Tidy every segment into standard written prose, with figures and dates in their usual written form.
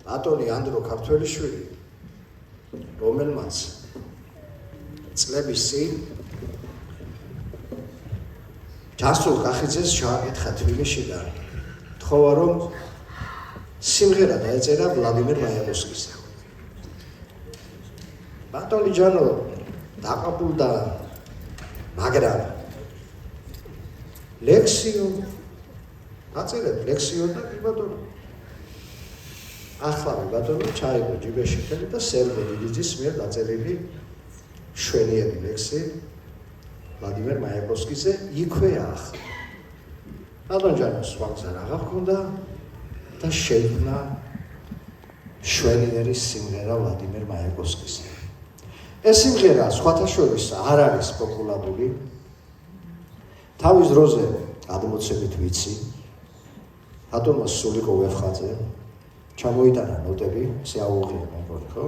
ატონი ანდრო ქართველიშვილი, რომელმაც წლების წინ ჯასურ კახიძეს ჩააკითხა თბილისიდან, თხოვა რომ სიმღერა დაეწერა ვლადიმერ მაიაკოვსკიზე. ბატონი ჯანო დაყაფულდა, მაგრამ ლექსიო დაწერეთ ლექსიო და კი ბატონო ახლა ბატონო ჩაიგო ჯიბეში ხელი და სერგო დიდიძის მიერ დაწერილი შვენიერი ლექსი ვლადიმერ მაიაკოვსკიზე იქვე ახლა. ბატონ ჯანოს სვამსა რა ჰქონდა და შეიქმნა შვენიერი სიმღერა ვლადიმერ მაიაკოვსკიზე. ეს სიმღერა სხვათა შორის არ არის პოპულარული. თავის დროზე გადმოცემით ვიცი, ბატონმა სულიკო ვეფხაძე ჩამოიტანა ნოტები, შეაუღია მეგობრებო, ხო?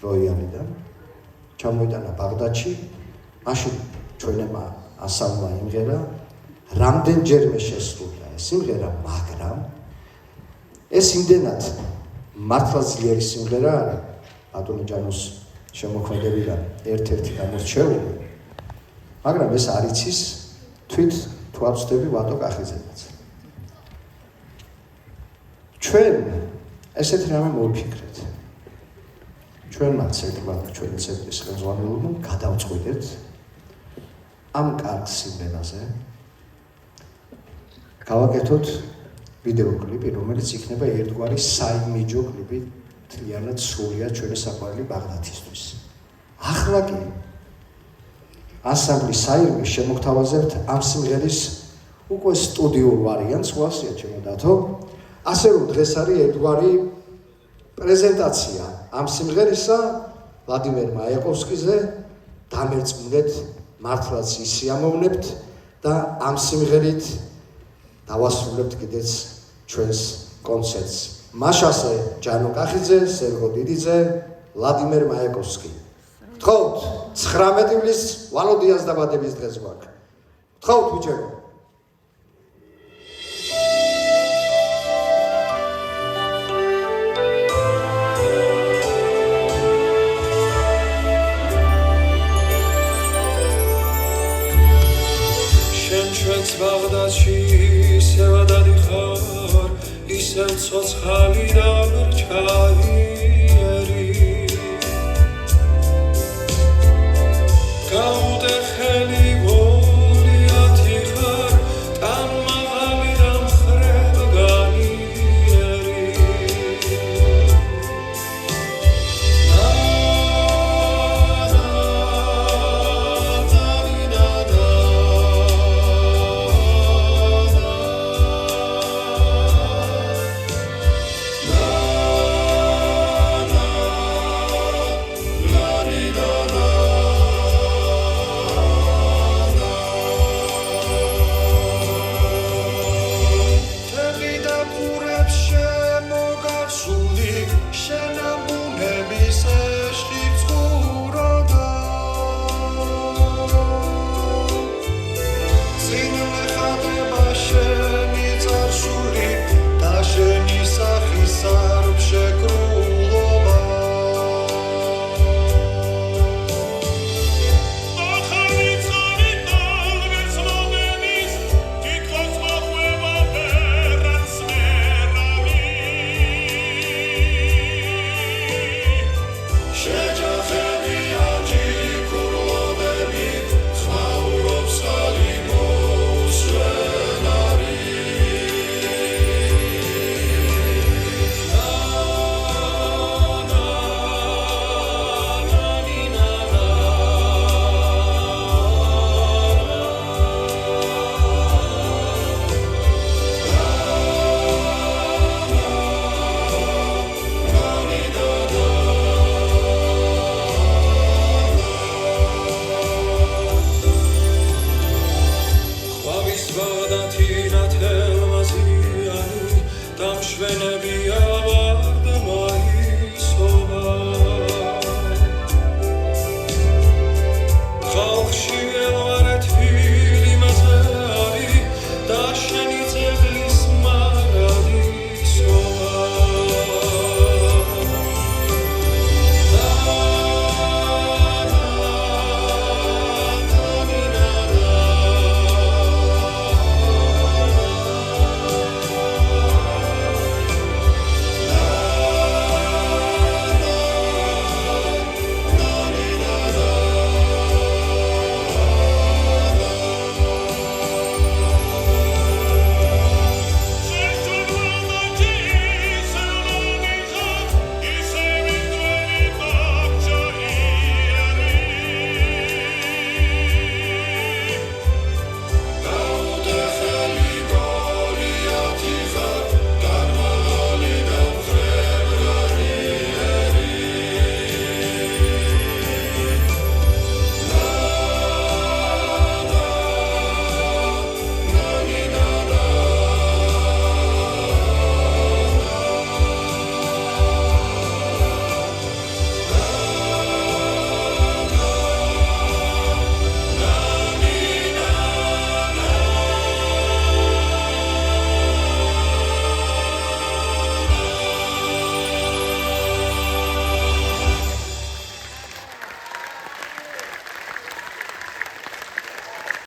როიალიდან ჩამოიტანა ბაღდადში, მაშინ ჩვენებმა ასალმა იმღერა, რამდენჯერმე შესრულდა ეს სიმღერა, მაგრამ ეს იმდენად მართლა ძლიერი სიმღერა არის, ბატონი ჯანოს შემოქმედებიდან ერთ-ერთი გამორჩეული, მაგრამ ეს არ იცის თვით თუ არ ვწდები ვატო კახიძეც. ჩვენ ესეთ რამე მოვიფიქრეთ. ჩვენმაც ერთგვარ ჩვენი ცენტრის ხელმძღვანელობამ გადავწყვიტეთ ამ კარგ სიმღერაზე გავაკეთოთ ვიდეო კლიპი, რომელიც იქნება ერთგვარი საიმიჯო კლიპი მთლიანად სრულიად ჩვენი საყვარელი ბაღდათისთვის. ახლა კი ანსამბლის საირმის შემოგთავაზებთ ამ სიმღერის უკვე სტუდიურ ვარიანტს, ვასია ჩემო დათო. ასე რომ დღეს არის ერთგვარი პრეზენტაცია ამ სიმღერისა ვლადიმერ მაიაკოვსკიზე, დამერწმუნეთ, მართლაც ისიამოვნებთ და ამ სიმღერით დავასრულებთ კიდეც ჩვენს კონცერტს. მაშასე ჯანო კახიძე, სერგო დიდიძე, ვლადიმერ მაიაკოვსკი. გთხოვთ 19 ივლისს ვალოდიას დაბადების დღეს გვაქვს. გთხოვთ ბიჭებო. ბაღდადში ისევ დადიხარ, ისევ ცოცხალი და მერჩალი